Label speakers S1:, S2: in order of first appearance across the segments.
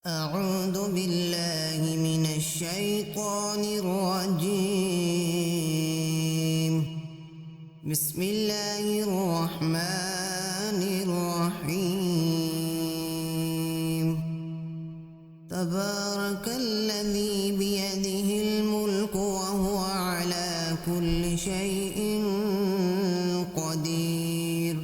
S1: أعوذ بالله من الشيطان الرجيم. بسم الله الرحمن الرحيم. تبارك الذي بيده الملك وهو على كل شيء قدير.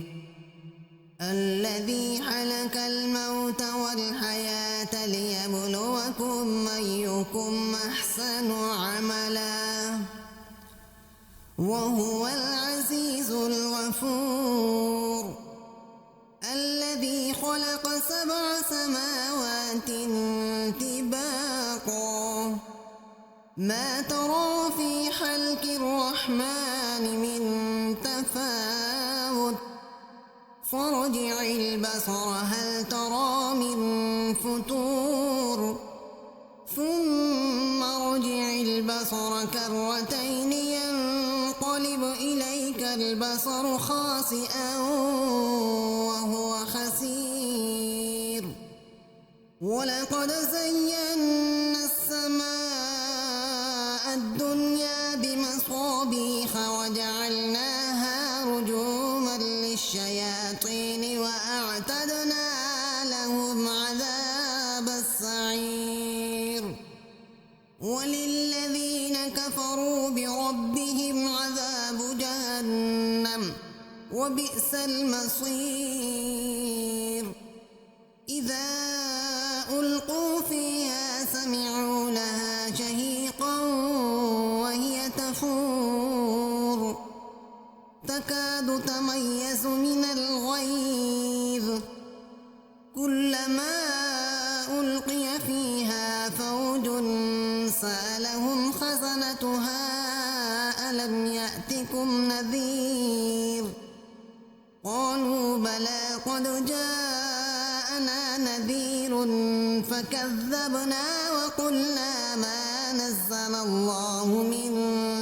S1: الذي خلق الموت والحياة ليبلوكم أيكم أحسن عملا وهو العزيز الغفور. الذي خلق 7 سماوات طباقا ما ترى في خلق الرحمن من تفاوت فارجع البصر هل ترى من فتور ثم ارجع البصر كرتين ينقلب إليك البصر خاسئا وهو حسير. ولقد زينا السماء الدنيا بمصابيح وجعلناها رجوما للشياطين وأعتدنا لهم عذاب السعير. وللذين كفروا بربهم عذاب جهنم وبئس المصير. إذا ألقوا فيها سمعوا لها شهيقا وهي تفور تكاد تميز من الغيظ كلما ألقي فيها فوج سألهم خزنتها ألم يأتكم نذير قالوا بلى قد جاءنا نذير فكذبنا وقلنا ما نزل الله من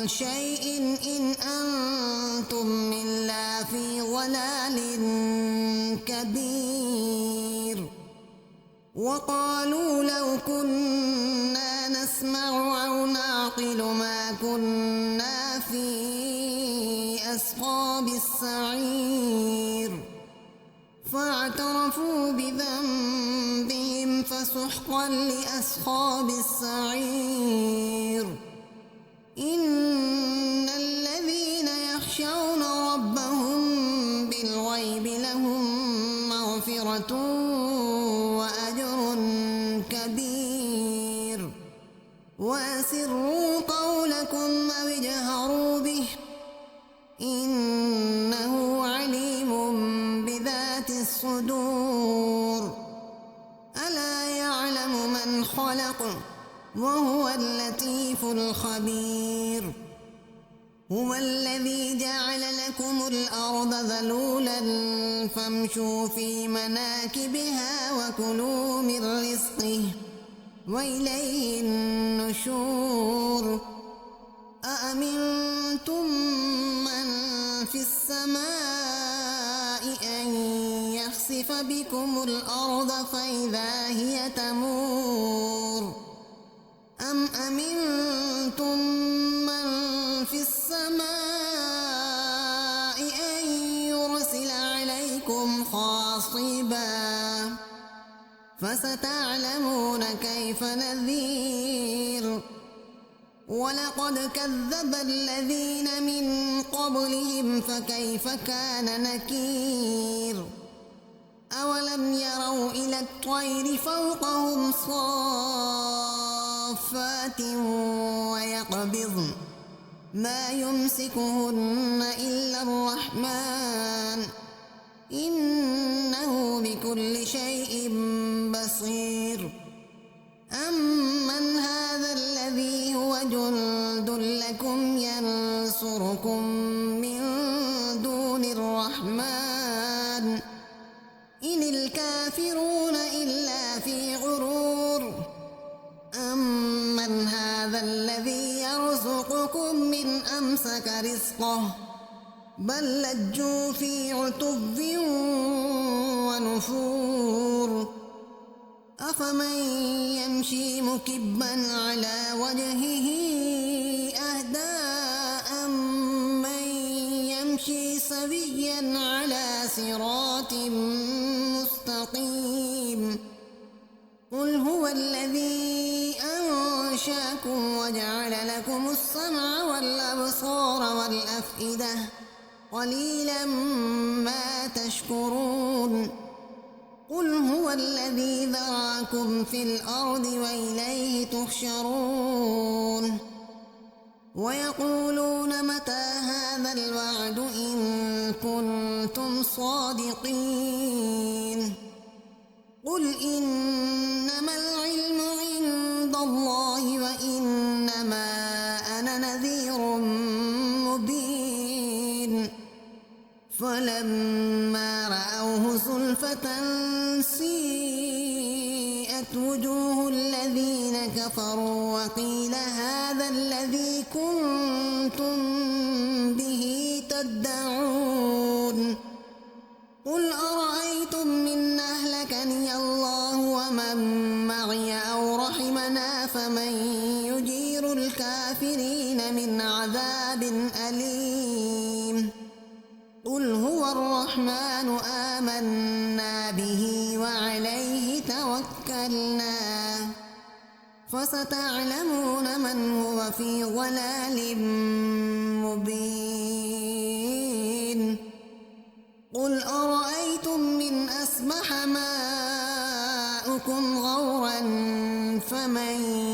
S1: شيء إن أنتم إلا في ضلال كبير. وقالوا لو كنا نسمع أو نعقل ما كنا في أصحاب السعير فاعترفوا بذنبهم فسحقا لأصحاب السعير. إن الذين يخشون ربهم بالغيب لهم مغفرة وأجر كبير. وأسروا قولكم أو اجهروا به إنه عليم بذات الصدور. ألا يعلم من خلق وهو اللطيف الخبير. هو الذي جعل لكم الأرض ذلولا فامشوا في مناكبها وكلوا من رزقه وإليه النشور. أأمنتم من في السماء أن يخسف بكم الأرض فإذا هي تمور أم أمنتم من في السماء أن يرسل عليكم حاصبا فستعلمون كيف نذير. ولقد كذب الذين من قبلهم فكيف كان نكير. أولم يروا إلى الطير فوقهم صافات ويقبضن ما يمسكهن إلا الرحمن إنه بكل شيء بصير. أمن هذا الذي هو جند لكم ينصركم من دون الرحمن إن الكافرون إلا في غرور. أمن هذا الذي يرزقكم من أمسك رزقه بل لجوا في عتب ونفور. أفمن يمشي مكبا على وجهه أهدى أمن يمشي سويا على صراط مستقيم قل هو الذي أنشأكم وجعل لكم السمع والأبصار والأفئدة قليلا ما تشكرون قل هو الذي ذرأكم في الأرض وإليه تحشرون ويقولون متى هذا الوعد إن كنتم صادقين قل إنما العلم عند الله وإنما أنا نذير مبين فلما رأوه زلفة سيئت وجوه الذين كفروا وقيل هذا الذي كنتم به تدعون قل أرأيتم إن أهلكني الله ومن معي أو رحمنا فمن يجير الكافرين من عذاب أليم قل هو الرحمن آمنا به وعليه توكلنا فستعلمون من هو في ضلال مبين قل أرأيتم إن أصبح ماؤكم غورا فمن